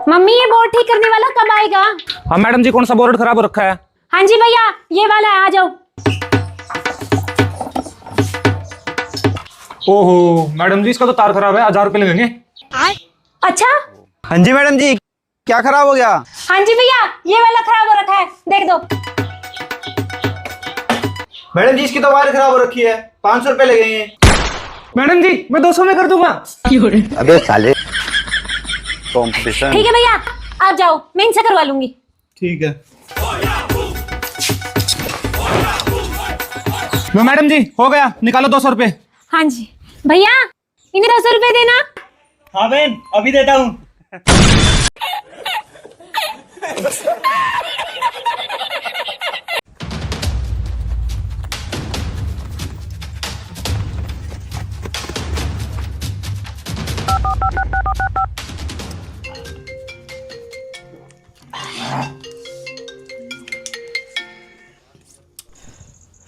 Mummy ये board ठीक करने वाला कब आएगा? हाँ मैडम जी, कौन सा बोर्ड खराब हो रखा है? हाँ जी भैया, ये वाला है, आ जाओ। ओहो मैडम जी, इसका तो तार खराब है, 1000 रुपए लगेंगे। अच्छा। हाँ जी मैडम जी, क्या खराब हो गया? हाँ जी भैया, ये वाला खराब हो रखा है, देख दो। मैडम जी, इसकी तो वायर खराब हो रखी है, 500 रुपए लगेंगे। मैडम जी, मैं 200 में कर दूंगा। अबे साले, कॉम्पिटिशन। ठीक है भैया, आप जाओ, मैं इनसे करवा लूंगी। ठीक है। लो मैडम जी, हो गया, निकालो 200 रुपए। हाँ जी भैया, इन्हें 200 रुपए देना। हाँ बहन, अभी देता हूँ।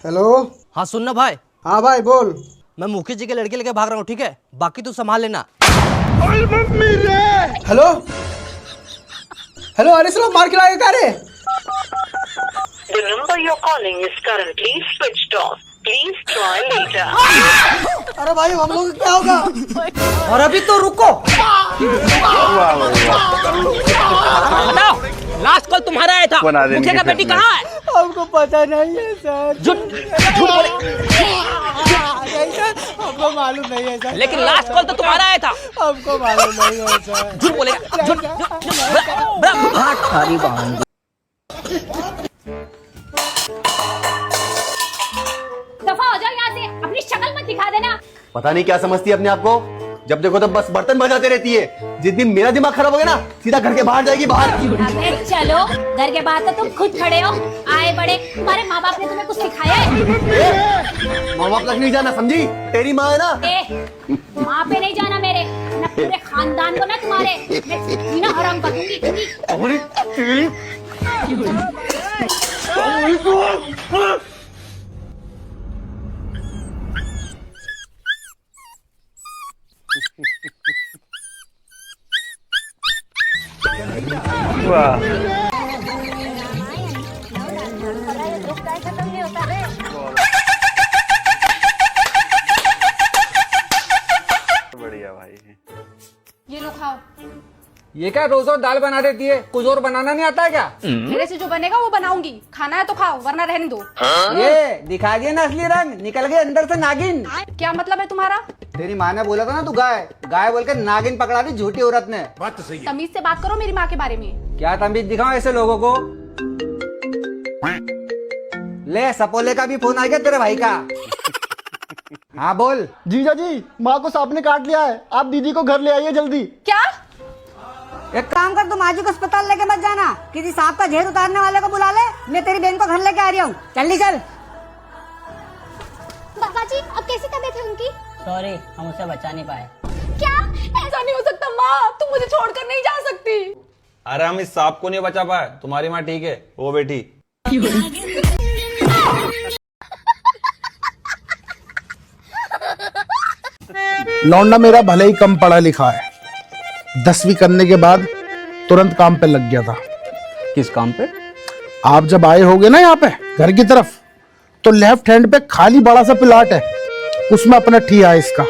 हेलो। हाँ सुनना भाई। हाँ भाई बोल। मैं मुखी जी के लड़के लेके भाग रहा हूँ, ठीक है? बाकी तू संभाल लेना। हेलो हेलो, अरे साला मार के लाएगा क्या रे? The number you're calling is currently switched off. Please try later. अरे भाई, हम लोग क्या होगा? और अभी तो रुको। बताओ, लास्ट कॉल तुम्हारा आया था। मुखिया का बेटी कहाँ है? हमको पता नहीं है सर। झूठ बोले। नहीं सर, हमको मालूम नहीं है सर। लेकिन लास्ट कॉल तो तुम्हारा आया था। हमको मालूम नहीं है सर। झूठ बोलेगा। झूठ। दफा हो जाओ यहाँ से, अपनी शक्ल मत दिखा देना। पता नहीं क्या समझती है अपने आप को, जब देखो तब बस बर्तन बजाते रहती है। जिस दिन मेरा दिमाग खराब हो गया ना, सीधा घर के बाहर जाएगी, बाहर। अबे चलो, घर के बाहर तो तुम खुद खड़े हो, आए बड़े। तुम्हारे माँ बाप ने तुम्हें कुछ सिखाया है? माँ बाप तक नहीं जाना, समझी? तेरी माँ है ना। माँ पे नहीं जाना मेरे, ना पूरे खानदान को, ना तुम्हारे। मैं सीना हराम कर दूंगी। बढ़िया भाई। ये लो खाओ। ये क्या रोज रोज दाल बना देती है? कुछ और बनाना नहीं आता है क्या? मेरे से जो बनेगा वो बनाऊंगी। खाना है तो खाओ, वरना रहने दो। ये दिखा दिया ना असली रंग, निकल गए अंदर से नागिन। क्या मतलब है तुम्हारा? तेरी माँ ने बोला था ना तू गाय गाय बोल के नागिन पकड़ा दी झूठी औरत ने। तमीज से बात करो मेरी माँ के बारे में। क्या तमीज दिखाऊं ऐसे लोगों को? ले, सपोले का भी फोन आ गया तेरे भाई का। हाँ बोल। जीजा जी, माँ को सांप ने काट लिया है, आप दीदी को घर ले आइए जल्दी। क्या? एक काम कर, तुम आज ही को अस्पताल लेके मत जाना, किसी सांप का जहर उतारने वाले को बुला ले। मैं तेरी बहन को घर लेके आ रही हूँ, जल्दी चल। बाबा जी, अब कैसी तबीयत है उनकी? सॉरी, हम उसे बचा नहीं पाए। क्या? ऐसा नहीं हो सकता माँ, तुम मुझे छोड़कर नहीं जा सकती। अरे हम इस सांप को नहीं बचा पाए, तुम्हारी माँ ठीक है, वो बेटी। लौंडा मेरा भले ही कम पढ़ा लिखा है, 10वीं करने के बाद तुरंत काम पे लग गया था। किस काम पे? आप जब आए होगे ना यहाँ पे घर की तरफ, तो लेफ्ट हैंड पे खाली बड़ा सा प्लाट है, उसमें अपना ठिया है इसका।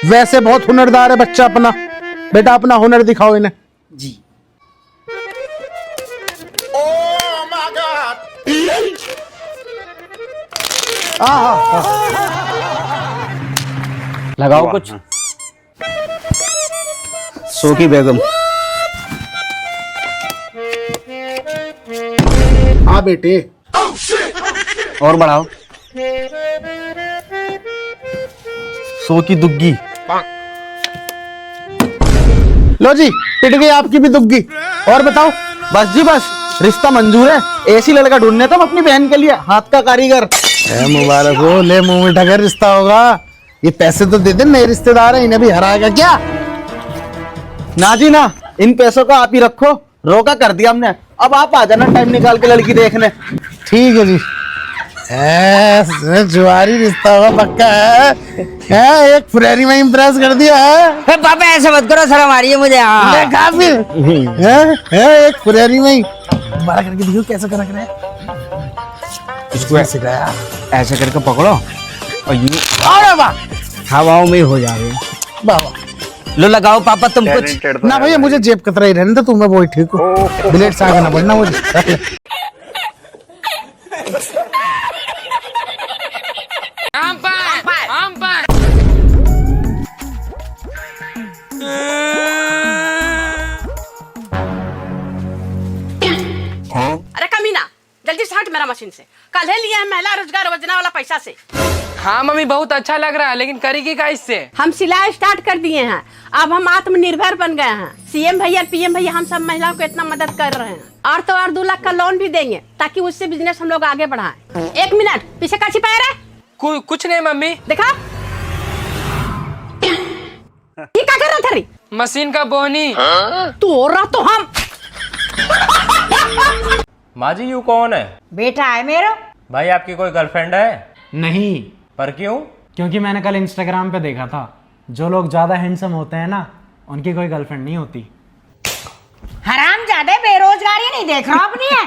वैसे बहुत हुनरदार है बच्चा अपना। बेटा अपना हुनर दिखाओ इन्हें। जी। लगाओ कुछ। सो की बेगम। हाँ बेटे। और बढ़ाओ। सो की दुग्गी। लो जी, पिट गई आपकी भी दुग्गी। और बताओ? बस जी बस, रिश्ता मंजूर है। ऐसी लड़का ढूंढने तुम अपनी बहन के लिए, हाथ का कारीगर। मुबारक हो, ले मुंह मीठा कर, रिश्ता होगा। ये पैसे तो दे दे, नए रिश्तेदार है, इन्हें भी हराएगा क्या? ना जी ना, इन पैसों का आप ही रखो, रोका कर दिया हमने। अब आप आ जाना टाइम निकाल के लड़की देखने। ठीक है जी। जुआरी रिश्ता होगा पक्का है। एक फुरारी में इम्प्रेस कर दिया है। पापा ऐसे मत करो, शर्म आ रही है मुझे। देखा फिर एक फुरारी में दोबारा करके दिखो कैसे करा करे। इसको ऐसे गया, ऐसे करके पकड़ो और यूं, अरे वाह, हवाओं में हो जावे। बाबा लो लगाओ पापा तुम कुछ। ना भैया मुझे जेब कतरा ही रहने दो, तुम्हें वो ही ठीक हो। ब्लेड से आगे ना बढ़ना मुझे। अरे कमीना, जल्दी से हट मेरा मशीन से। कल है लिया है महिला रोजगार योजना वाला पैसा से। हाँ मम्मी बहुत अच्छा लग रहा है, लेकिन करेगी क्या इससे? हम सिलाई स्टार्ट कर दिए हैं, अब हम आत्मनिर्भर बन गए हैं। सीएम भैया पीएम भैया हम सब महिलाओं को इतना मदद कर रहे हैं। और तो और 2 लाख का लोन भी देंगे ताकि उससे बिजनेस हम लोग आगे बढ़ाएं। 1 मिनट, पीछे का छिपाया रहे? कुछ नहीं मम्मी। देखा ये क्या कर रहा था रे? मशीन का बोहनी। तू हो रहा तो हम। माँ जी यू कौन है? बेटा है मेरा। भाई आपकी कोई गर्लफ्रेंड है? नहीं, पर क्यों? क्योंकि मैंने कल इंस्टाग्राम पे देखा था, जो लोग ज्यादा हैंडसम होते हैं ना, उनकी कोई गर्लफ्रेंड नहीं होती। हराम ज्यादा बेरोजगारी नहीं देख रहा अपनी है।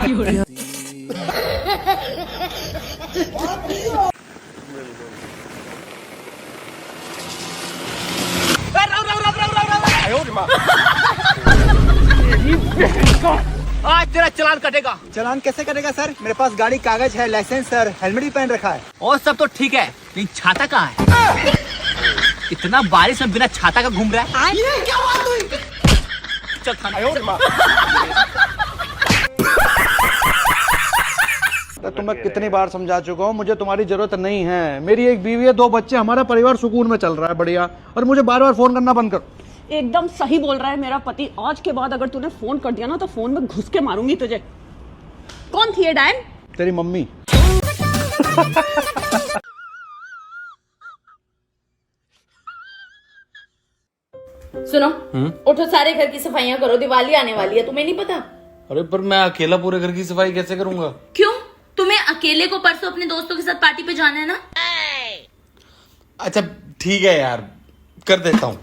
आज तेरा चालान कटेगा। चालान कैसे करेगा सर? मेरे पास गाड़ी कागज है, लाइसेंस सर, हेलमेट भी पहन रखा है। और सब तो ठीक है, लेकिन छाता कहाँ है? इतना बारिश में बिना छाता का घूम रहा है। ये क्या बात हुई? चल खाना। तुम्हें कितनी बार समझा चुका हूँ, मुझे तुम्हारी जरूरत नहीं है। मेरी एक बीवी है, 2 बच्चे, हमारा परिवार सुकून में चल रहा है बढ़िया। और मुझे बार बार फोन करना बंद कर। एकदम सही बोल रहा है मेरा पति। आज के बाद अगर तूने फोन कर दिया ना तो फोन में घुस के मारूंगी तुझे। कौन थी ये डायन? तेरी मम्मी। सुनो, उठो सारे घर की सफाइयां करो, दिवाली आने वाली है, तुम्हें नहीं पता? अरे पर मैं अकेला पूरे घर की सफाई कैसे करूंगा? क्यों? तुम्हें अकेले को परसों अपने दोस्तों के साथ पार्टी पे जाना है ना? अच्छा ठीक है यार, कर देता हूँ।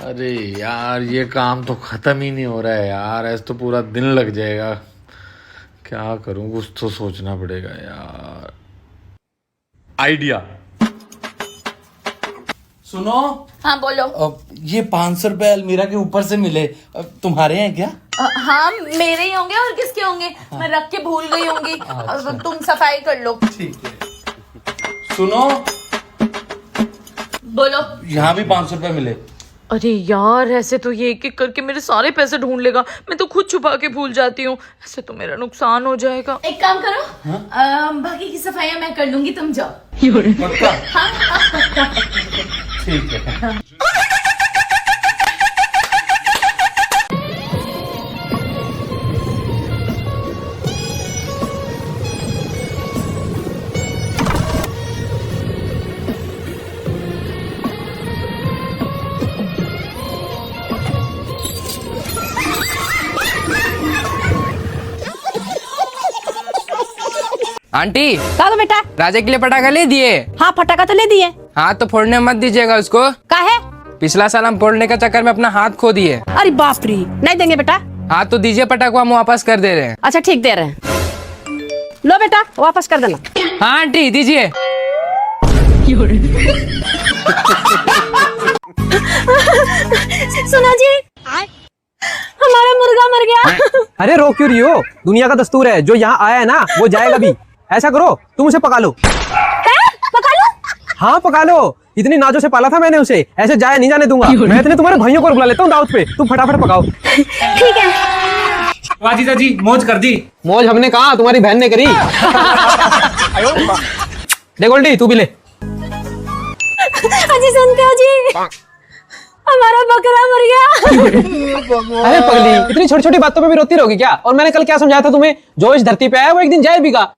अरे यार ये काम तो खत्म ही नहीं हो रहा है यार, ऐसे तो पूरा दिन लग जाएगा। क्या करूं, कुछ तो सोचना पड़ेगा यार। आइडिया सुनो। हाँ बोलो। ये 500 रुपए अलमीरा के ऊपर से मिले, तुम्हारे हैं क्या? हाँ मेरे ही होंगे, और किसके होंगे? मैं रख के भूल गई होंगी। तुम सफाई कर लो। ठीक है। सुनो, बोलो। यहाँ भी 500 रुपए मिले। अरे यार ऐसे तो ये एक एक करके मेरे सारे पैसे ढूंढ लेगा, मैं तो खुद छुपा के भूल जाती हूँ, ऐसे तो मेरा नुकसान हो जाएगा। एक काम करो, बाकी की सफाइयां मैं कर लूंगी, तुम जाओ। पक्का? हाँ पक्का। ठीक है। आंटी क्या दो बेटा? राजा के लिए पटाखा ले दिए? हाँ पटाखा तो ले दिए। हाँ तो फोड़ने मत दीजिएगा उसको। का है? पिछला साल हम फोड़ने के चक्कर में अपना हाथ खो दिए। अरे बाप रे, नहीं देंगे बेटा। हाँ तो दीजिए पटाखा, हम वापस कर दे रहे हैं। अच्छा ठीक दे रहे हैं। लो बेटा वापस कर देना। हाँ आंटी दीजिए। सुना जी, हमारा मुर्गा मर गया। अरे रो क्यों रही हो? दुनिया का दस्तूर है, जो यहाँ आया है ना वो जाएगा भी। ऐसा करो, तुम उसे पका लो। पका लो? हाँ पका लो, इतनी नाजों से पाला था मैंने उसे, ऐसे जाया नहीं जाने दूंगा। मैं इतने तुम्हारे भाइयों को बुला लेता हूँ दावत पे, तुम फटाफट पकाओ। ठीक है। वाह जीजा जी, मौज कर दी। मौज हमने कहा, तुम्हारी बहन ने करी। ले गोल्डी तू भी ले। अजी सुनते हो जी, हमारा बकरा मर गया। अरे पगली, इतनी छोटी छोटी बातों पे भी रोती रहोगी क्या? और मैंने कल क्या समझाया था तुम्हें? जो इस धरती पे आया वो एक दिन जाए भीगा।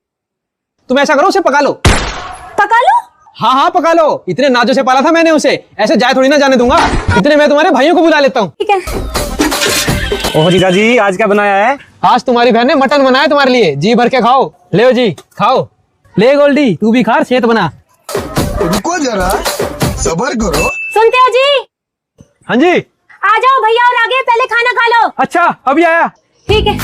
तुम ऐसा करो, उसे पका लो। पका लो? हाँ हाँ पका लो, इतने नाजों से पाला था मैंने उसे, ऐसे जाए थोड़ी ना जाने दूंगा। इतने मैं तुम्हारे भाइयों को बुला लेता हूँ। ठीक है। ओह जीजा जी, आज क्या बनाया है? आज तुम्हारी बहन ने मटन बनाया तुम्हारे लिए, जी भर के खाओ। ले जी खाओ। ले गोल्डी, तू भी खा, सेहत बना। रुको जरा, सबर करो। सुनते हो जी? हाँ जी। आ जाओ भैया और आगे, पहले खाना खा लो। अच्छा अभी आया। ठीक है।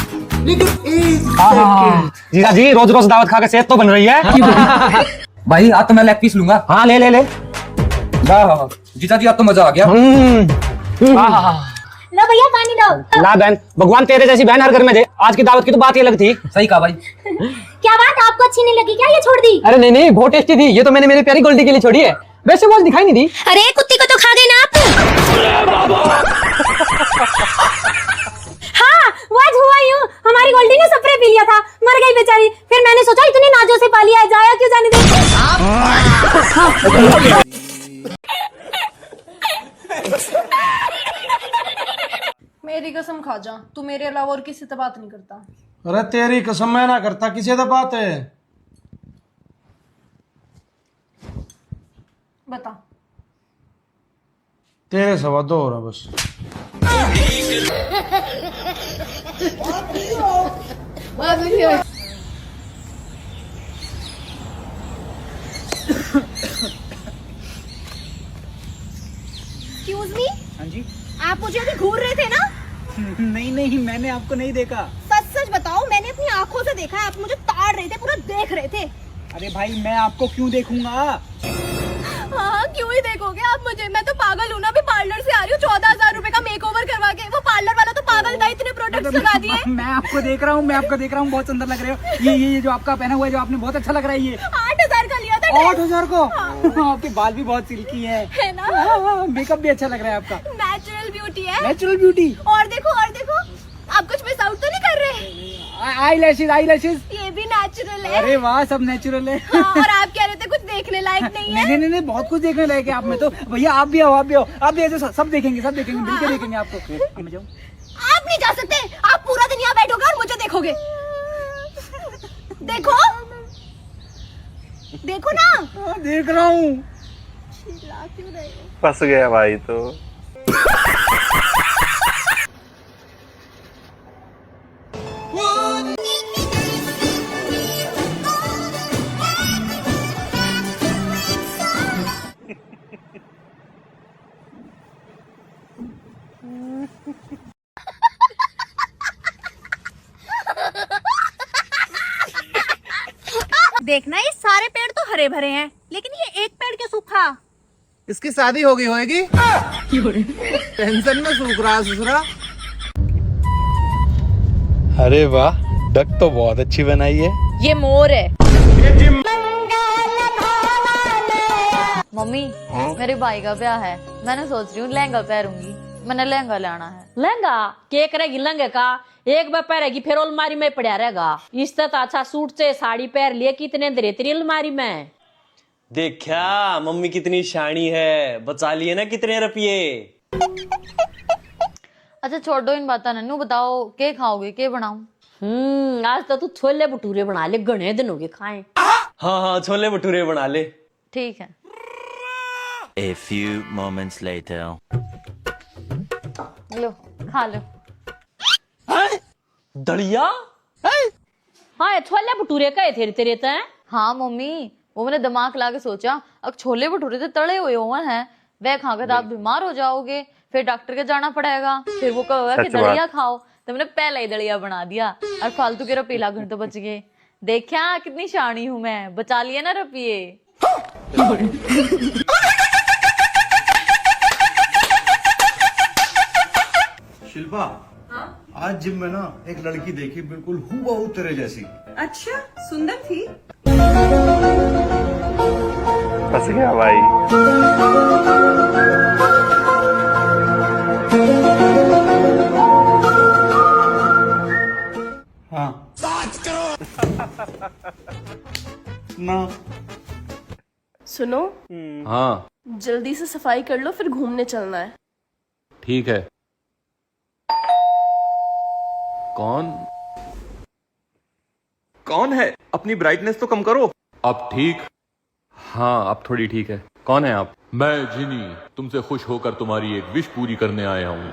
जीजा जी, रोज रोज दावत खा के सेहत तो बन रही है। भाई आज तो मैं लेग पीस लूंगा। हाँ ले ले ले। जीजा जी, अब तो मजा आ गया। लो भैया पानी लो। ला बहन, भगवान तेरे जैसी बहन हर घर में दे। आज की दावत की तो बात ही अलग थी। सही कहा भाई। क्या बात, आपको अच्छी नहीं लगी क्या ये छोड़ दी? अरे नहीं नहीं, बहुत टेस्टी थी। ये तो मैंने मेरी प्यारी गोल्डी के लिए छोड़ी है। वैसे वो आज दिखाई नहीं दी। अरे कुत्ती को तो खा गए ना आप। हाँ वो आज हुआ यूं, हमारी गोल्डी ने स्प्रे पी लिया था, मर गई बेचारी। फिर मैंने सोचा इतने नाजों से पाली है, जाया क्यों जाने दे। मेरी कसम खा जा, तू मेरे अलावा और किसी से बात नहीं करता। अरे तेरी कसम मैं ना करता, किसी से बात है? बता। तेरे सवा दो हो रहा बस। एक्सक्यूज मी, हाँ जी। आप मुझे अभी घूर रहे थे ना? नहीं नहीं, मैंने आपको नहीं देखा। सच सच बताओ, मैंने अपनी आंखों से देखा है, आप मुझे ताड़ रहे थे, पूरा देख रहे थे। अरे भाई, मैं आपको क्यों देखूंगा? हाँ क्यों ही देखोगे आप मुझे, मैं तो पागल हूँ ना। अभी पार्लर से आ रही हूँ 14,000 रुपए का मेकओवर करवा के। वो पार्लर वाला तो पागल था, इतने प्रोडक्ट्स लगा दिए। मैं आपको देख रहा हूँ, बहुत सुंदर लग रहे हो। ये जो आपका पहना हुआ है, जो आपने बहुत अच्छा लग रहा है। ये 8,000 का लिया था। 8,000 को? आपके बाल भी बहुत सिल्की है ना? मेकअप भी अच्छा लग रहा है आपका। नेचुरल ब्यूटी है। Natural beauty. और देखो आप कुछ मिस आउट तो नहीं कर रहे? आई लैशेज ये भी नेचुरल है। अरे वाह, सब नेचुरल है। हाँ, और आप कह रहे थे कुछ देखने लायक नहीं है। नहीं, बहुत कुछ देखने लायक है आप में तो। भैया आप भी आओ, आप भी ऐसे सब देखेंगे, मिलके देखेंगे आपको। मैं जाऊँ? आप नहीं जा सकते, आप पूरा दिन यहाँ बैठोगे और मुझे देखोगे। देखो ना। देख रहा हूँ। फंस गया भाई तो। देखना, ये सारे पेड़ तो हरे भरे हैं, लेकिन ये एक पेड़ क्यों सूखा? इसकी शादी हो गई होगी, टेंशन में सूख रहा ससुरा। अरे वाह, डक तो बहुत अच्छी बनाई है। ये मोर है। मम्मी, मेरे भाई का ब्याह है, मैंने सोच रही हूँ लहंगा पहनूंगी। मैंने लहंगा लाना है। लहंगा के करेगी लहंगे का? एक बार पहनेगी फिर अलमारी में पड़ा रहेगा। इससे तो अच्छा सूट से साड़ी पहन लिए, कितने दे तेरी अलमारी में। देखा मम्मी कितनी शानी है, बचा लिए ना कितने रुपये। अच्छा छोड़ो इन बातें, नन्नू बताओ के खाओगे, के बनाऊं? आज तो तू छोले भटूरे बना ले, घने दिन हो गए खाए। हाँ छोले भटूरे बना ले। ठीक है। A few moments later. लो खा लो। दलिया? हाँ छोले भटूरे कहे थे तेरे तो। हाँ मम्मी, वो मैंने दिमाग ला के सोचा, अब छोले भटूरे तो तले हुए ओवन है, वह खा कर आप बीमार हो जाओगे, फिर डॉक्टर के जाना पड़ेगा, फिर वो कहोगा कि दलिया खाओ। तो मैंने पहले ही दलिया बना दिया और फालतू के रुपये लाख तो बच गए। देखा कितनी शानी हूँ मैं, बचा लिए ना रुपये। शिल्पा, आज जिम में ना एक लड़की देखी, बिल्कुल हूबहू तेरे जैसी। अच्छा, सुंदर थी? फंस गया भाई। हाँ ना। सुनो, हाँ जल्दी से सफाई कर लो, फिर घूमने चलना है। ठीक है। कौन है? अपनी ब्राइटनेस तो कम करो। अब ठीक? हाँ अब थोड़ी ठीक है। कौन है आप? मैं जिनी, तुमसे खुश होकर तुम्हारी एक विश पूरी करने आया हूँ।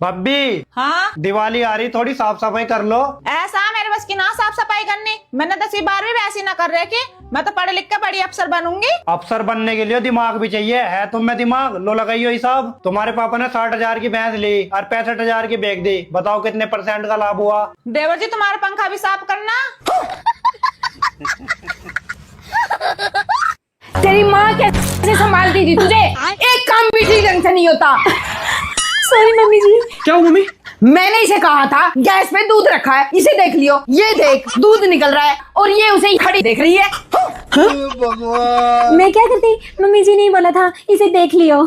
भाभी। हाँ दिवाली आ रही, थोड़ी साफ सफाई कर लो। ऐसा मेरे बस की ना साफ सफाई करनी। मैंने 10वीं 12वीं भी ऐसी ना कर रहे कि मैं तो पढ़े लिख के बड़ी अफसर बनूंगी। अफसर बनने के लिए दिमाग भी चाहिए, है तुम में दिमाग? लो लगाइयो हिसाब। तुम्हारे पापा ने 60,000 की भैंस ली और 65,000 की बेच दी, बताओ कितने % का लाभ हुआ? देवर जी तुम्हारा पंखा भी साफ करना। तेरी माँ कैसे संभालती थी तुझे? एक काम भी ठीक ढंग से नहीं होता। सॉरी मम्मी जी। क्या हुआ मम्मी? मैंने इसे कहा था गैस पे दूध रखा है, इसे देख लियो, ये देख दूध निकल रहा है और ये उसे खड़ी देख रही है। मैं क्या करती, मम्मी जी ने बोला था इसे देख लियो।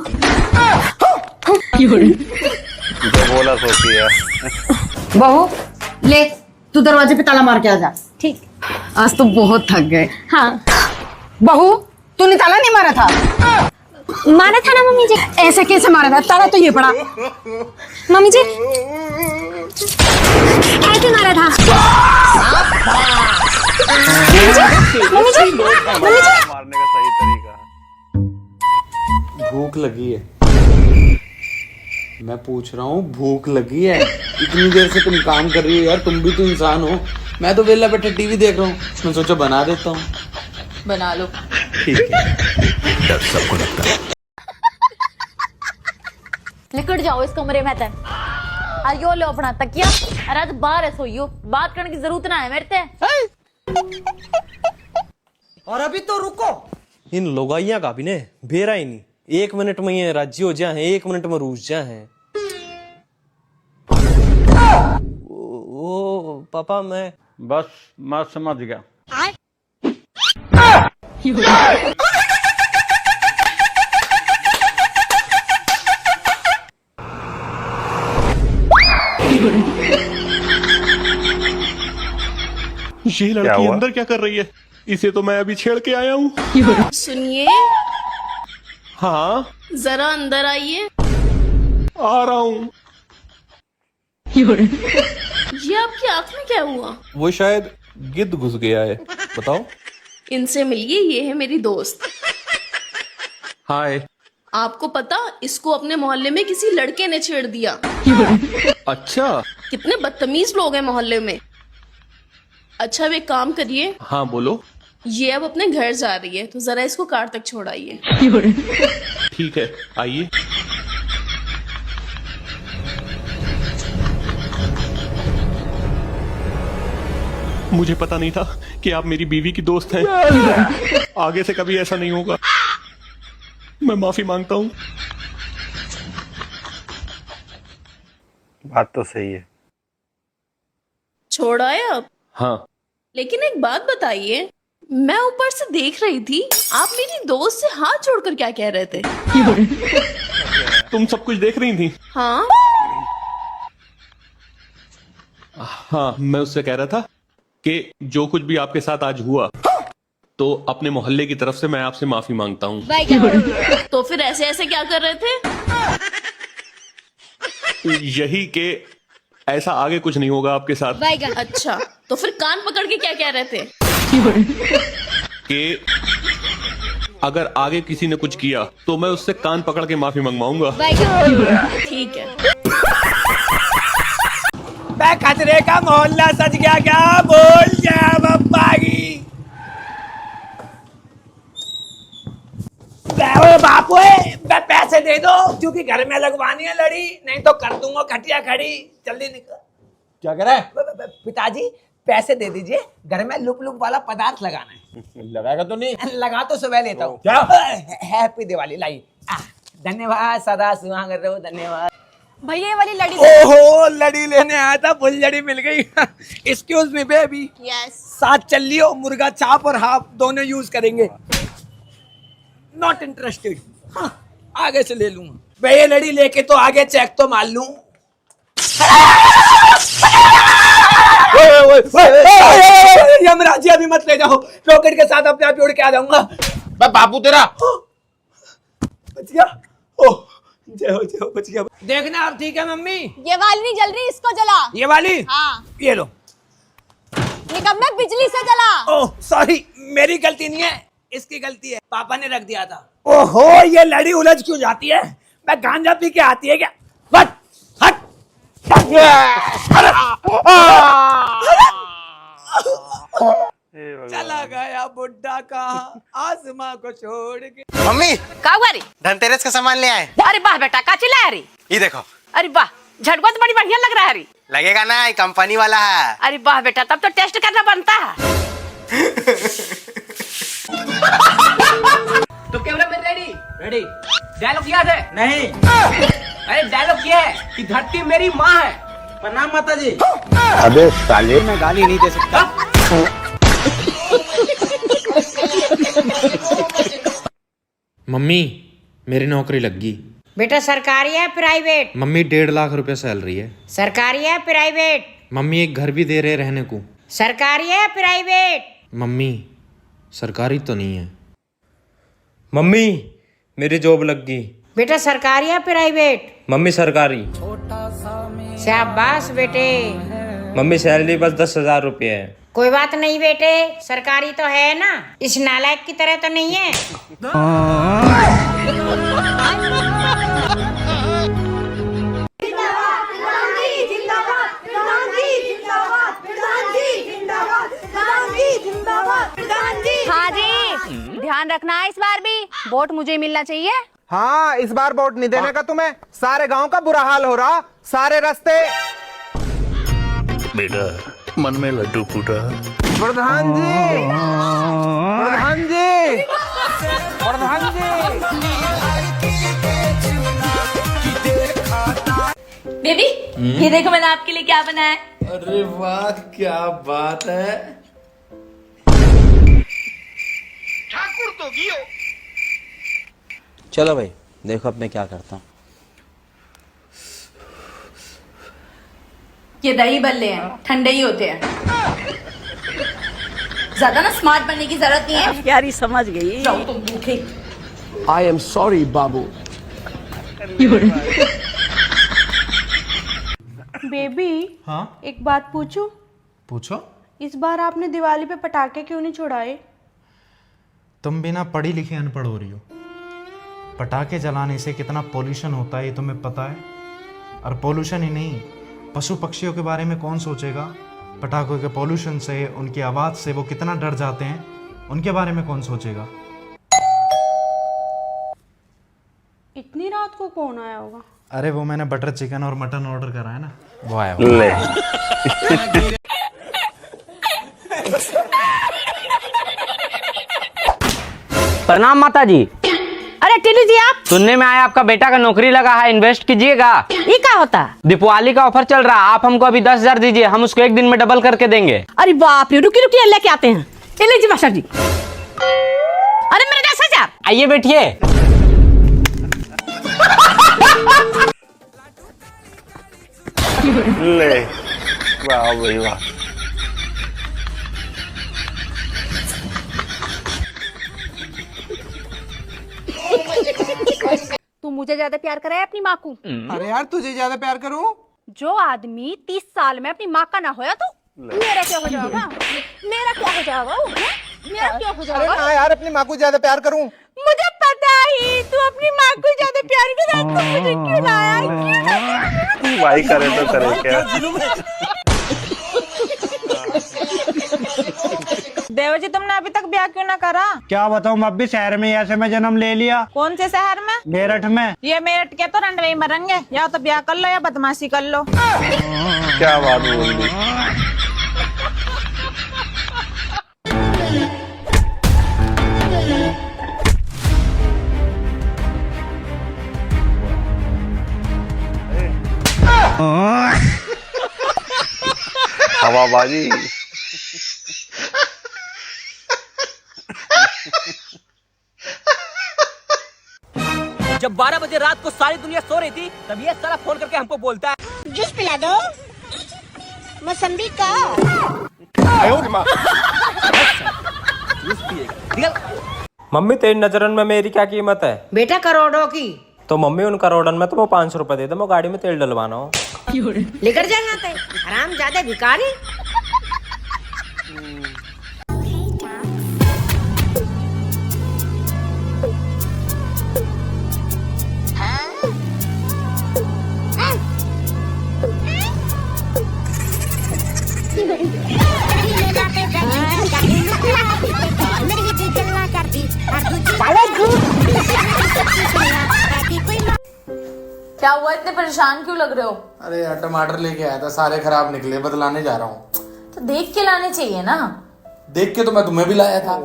बोला सोची है। बहू ले, तू दरवाजे पे ताला मार के आ जा। ठीक। आज तो बहुत थक गए। हाँ। बहू तूने ताला नहीं मारा था? मारा था ना मम्मी जी। ऐसे कैसे मारा था? ताला तो ये पड़ा। मम्मी जी ऐसे मारा था। मम्मी जी मारने का सही तरीका। भूख लगी है, मैं पूछ रहा हूँ, भूख लगी है? इतनी देर से तुम काम कर रही हो यार, तुम भी तो इंसान हो। मैं तो वेला बैठे टीवी देख रहा हूँ, मैं सोचा बना देता हूँ। बना लो। ठीक है। डर सबको लगता है। निकट जाओ इस कमरे में तक। आयो लो अपना तकिया। अरे आज बाहर है सोइयो, बात करने की जरूरत ना है मेरे ते। और अभी तो रुको, इन लोगाइया का भी ने बेरा ही नहीं। 1 मिनट में ये राज्य हो जाए, 1 मिनट में रूस जाए। ओ पापा मैं समझ गया। ये लड़की अंदर क्या कर रही है? इसे तो मैं अभी छेड़ के आया हूँ। सुनिए, हाँ जरा अंदर आइए। आ रहा हूँ। ये आपकी आंख में क्या हुआ? वो शायद गिद्ध घुस गया है। बताओ। इनसे मिलिए, ये है मेरी दोस्त। हाय। आपको पता, इसको अपने मोहल्ले में किसी लड़के ने छेड़ दिया। अच्छा। कितने बदतमीज लोग हैं मोहल्ले में। अच्छा अब एक काम करिए। हाँ बोलो। ये अब अपने घर जा रही है, तो जरा इसको कार तक छोड़ाइए। ठीक है, आइए। मुझे पता नहीं था कि आप मेरी बीवी की दोस्त हैं। आगे से कभी ऐसा नहीं होगा। मैं माफी मांगता हूँ। बात तो सही है। छोड़ आए अब? हाँ। लेकिन एक बात बताइए, मैं ऊपर से देख रही थी, आप मेरी दोस्त से हाथ जोड़कर क्या कह रहे थे? तुम सब कुछ देख रही थी? हाँ। हाँ, मैं उससे कह रहा था कि जो कुछ भी आपके साथ आज हुआ, तो अपने मोहल्ले की तरफ से मैं आपसे माफी मांगता हूँ। तो फिर ऐसे ऐसे क्या कर रहे थे? यही कि ऐसा आगे कुछ नहीं होगा आपके साथ। अच्छा, तो फिर कान पकड़ के क्या कह रहे थे? कि अगर आगे किसी ने कुछ किया तो मैं उससे कान पकड़ के माफी मंगवाऊंगा। ठीक है। खतरे का मोहल्ला सज गया क्या? बोल क्या बप्पागी? बापू पैसे दे दो, क्योंकि घर में लगवानी है लड़ी, नहीं तो कर दूंगा खटिया खड़ी। जल्दी निकल। क्या कह रहा है? पिताजी पैसे दे दीजिए, घर में लुक लुक वाला पदार्थ लगाना है। लगाएगा तो नहीं? लगा तो सुबह लेता हूँ। क्या? हैप्पी दिवाली। लाइए। धन्यवाद, सदा सुहाग रहो। धन्यवाद भैया। ये वाली लड़ी। ओहो, लड़ी लेने आया था, फुल लड़ी मिल गई। Excuse me baby. यस। साथ चल लियो, मुर्गा चाप और हाफ दोनों यूज करेंगे। Not interested. हाँ, आगे से ले लूंगा। मैं ये लड़ी लेके तो आगे चेक तो मार लूं। यमराज जी अभी मत ले जाओ, रॉकेट के साथ अपने आप उड़ के आ जाऊंगा। बापू तेरा बच गया। ओह जय हो बच गया। देखना अब ठीक है मम्मी। ये वाली नहीं जल रही, इसको जला। ये वाली? हाँ। ये लो। निकम्मे बिजली से जला। ओह सॉरी, मेरी गलती नहीं है, इसकी गलती है, पापा ने रख दिया था। ओहो ये लड़ी उलझ क्यों जाती है? मैं गांजा पी के आती है क्या? हट हट। चला गया बुड्ढा का आसमां को छोड़ के। मम्मी का हुआ रे? धनतेरस का सामान ले आए। अरे वाह बेटा, का चिल्लाया रे? ये देखो। अरे वाह, झटका तो बड़ी बढ़िया लग रहा है रे। लगेगा ना, ये कंपनी वाला है। अरे वाह बेटा, तब तो टेस्ट करना बनता है। तो camera man ready? Ready. Dialogue याद है? नहीं। अरे डायलॉग ये है कि धरती मेरी माँ है। प्रणाम माता जी। अबे साले, मैं गाली नहीं दे सकता। मम्मी मेरी नौकरी लग गई। बेटा सरकारी है प्राइवेट? मम्मी 1.5 लाख रुपए सैलरी है। सरकारी है प्राइवेट? मम्मी एक घर भी दे रहे रहने को। सरकारी है प्राइवेट? मम्मी सरकारी तो नहीं है। मम्मी मेरी जॉब लग गई। बेटा सरकारी है प्राइवेट? मम्मी सरकारी। शाबाश बेटे। मम्मी सैलरी बस 10,000 रुपये है। कोई बात नहीं बेटे, सरकारी तो है ना, इस नालायक की तरह तो नहीं है। हाँ जी, ध्यान रखना है इस बार भी वोट मुझे मिलना चाहिए। हाँ इस बार वोट नहीं देने का तुम्हें। सारे गांव का बुरा हाल हो रहा, सारे रास्ते। बेटा मन में लड्डू फूटा। प्रधान जी, प्रधान जी, प्रधान जी। बेबी ये देखो मैंने आपके लिए क्या बनाया है। अरे वाह क्या बात है। ठाकुर तो गियो। चलो भाई देखो अब मैं क्या करता हूँ। ये दही बल्ले हैं, ठंडे ही होते हैं, ज्यादा ना स्मार्ट बनने की जरूरत नहीं है। यारी समझ गई। जाओ तुम भूखे। I am sorry Babu. Baby हाँ एक बात पूछूं? पूछो। इस बार आपने दिवाली पे पटाखे क्यों नहीं छुड़ाए? तुम बिना पढ़ी लिखी अनपढ़ हो रही हो। पटाखे जलाने से कितना पोल्यूशन होता है ये तुम्हें पता है? और पोल्यूशन ही नहीं, पशु पक्षियों के बारे में कौन सोचेगा? पटाखों के पोल्यूशन से, उनकी आवाज़ से वो कितना डर जाते हैं, उनके बारे में कौन सोचेगा? इतनी रात को कौन आया होगा? अरे वो मैंने बटर चिकन और मटन ऑर्डर करा है ना, वो आया प्रणाम माता जी। अरे टिल्लू जी आप? सुनने में आया आपका बेटा का नौकरी लगा है, इन्वेस्ट कीजिएगा। ये क्या होता? दीपावली का ऑफर चल रहा है, आप हमको अभी 10,000 दीजिए, हम उसको 1 दिन में डबल करके देंगे। अरे बाप रे, रुकिए रुकिए लेके आते हैं। टिल्लू जी मास्टर जी। अरे मेरे 10,000। आइए बैठिए। ले वाह भाई वाह। तू मुझे ज्यादा प्यार करे है अपनी माँ को? अरे यार तुझे ज्यादा प्यार करूं? जो आदमी 30 साल में अपनी माँ का ना होया तो मेरा क्या हो जाएगा? मेरा क्या हो जाएगा? मेरा क्या हो जाएगा? अरे यार अपनी माँ को ज्यादा प्यार करूं? मुझे पता ही तू अपनी माँ को ज्यादा प्यार करा, तो मुझे क्यों लाया? भाई करे तो करे क्या। देवर जी तुमने अभी तक ब्याह क्यों ना करा? क्या बताऊँ, मैं भी शहर में ऐसे में जन्म ले लिया। कौन से शहर में? मेरठ में। ये मेरठ के तो रंडवे ही मरेंगे, या तो ब्याह कर लो या बदमाशी कर लो। क्या बात बोल दी। हवाबाजी। जब 12 बजे रात को सारी दुनिया सो रही थी, तब ये साला फोन करके हमको बोलता है जूस पिला दो, मौसम्बी का। जूस पिएगा। मम्मी तेरी नजरन में मेरी क्या कीमत है? बेटा करोड़ों की। तो मम्मी उन करोड़न में तो वो 500 रुपए दे दे, मैं गाड़ी में तेल डलवाना हो। लेकर जा यहाँ पे हराम ज्यादा भिखारी। क्या हुआ, इतने परेशान क्यों लग रहे हो? अरे यार टमाटर लेके आया था, सारे खराब निकले, बदलाने जा रहा हूँ। तो देख के लाने चाहिए ना। देख के तो मैं तुम्हें भी लाया था।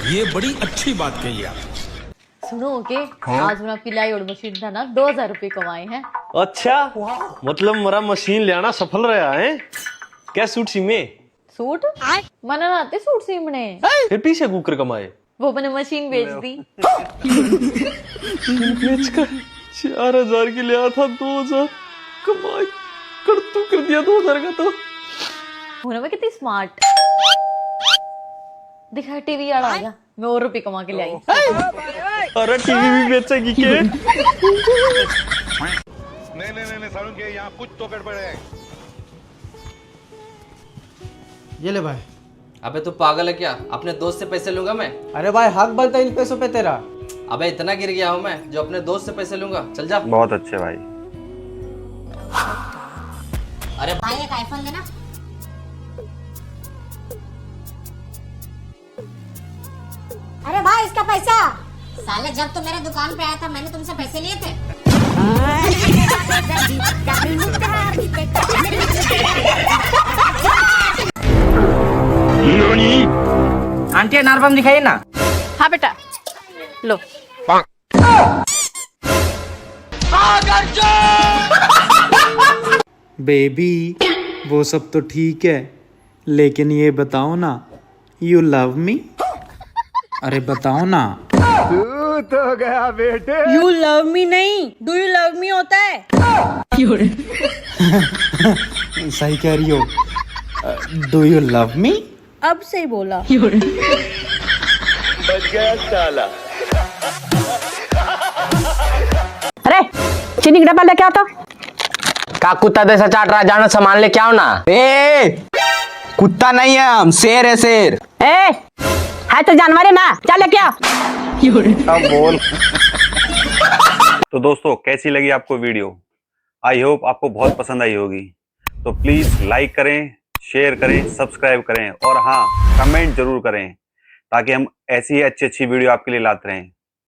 ये बड़ी अच्छी बात कही आप। सुनो ओके, आज मैंने आपकी लाई और मशीन था ना 2000 रुपए कमाए हैं। अच्छा, मतलब मेरा मशीन लेना सफल रहा है। क्या सूट सीमे? सूट मना आते सूट सीमने, फिर पीछे कुकर कमाए। वो मैंने मशीन बेच दी। बेचकर 4000 की लिया था, 2000 कमाई कर दिया 2000 का। तो होना मैं कितनी स्मार्ट। दिखा टीवी आ गया, मैं और रुपए कमा के ले आई। अरे टीवी भी बेचेगी के? नहीं सारुण के यहाँ कुछ तो गड़बड़ है। ये ले भाई। अबे तू पागल है क्या? अपने दोस्त से पैसे लूंगा मैं? अरे भाई हक बनता है इन पैसों पे तेरा। अबे इतना गिर गया हूँ मैं जो अपने दोस्त से पैसे लूंगा? चल जा। बहुत अच्छे भाई। अरे भाई एक आईफोन देना। अरे भाई इसका पैसा। साले जब तो मेरे दुकान पे आया था मैंने तुमसे पैसे लिए थे। आंटी नार्बम दिखाइए ना। हाँ बेटा लो। बेबी वो सब तो ठीक है, लेकिन ये बताओ ना, यू लव मी? अरे बताओ ना। तो गया बेटे। यू लव मी नहीं, डू यू लव मी होता है। सही कह रही हो। Do you love me? अब सही बोला। बच गया साला। अरे चीनी का डब्बा लेके आता। का कुत्ता जैसा चाट रहा, जाना सामान लेके आओ ना। ए कुत्ता नहीं है हम, शेर है शेर। ए है तो जानवर है ना, चल लेके आ। अब बोल। तो दोस्तों कैसी लगी आपको वीडियो? आई होप आपको बहुत पसंद आई होगी। तो प्लीज लाइक करें, शेयर करें, सब्सक्राइब करें और हाँ कमेंट जरूर करें, ताकि हम ऐसी ही अच्छी वीडियो आपके लिए लाते रहें।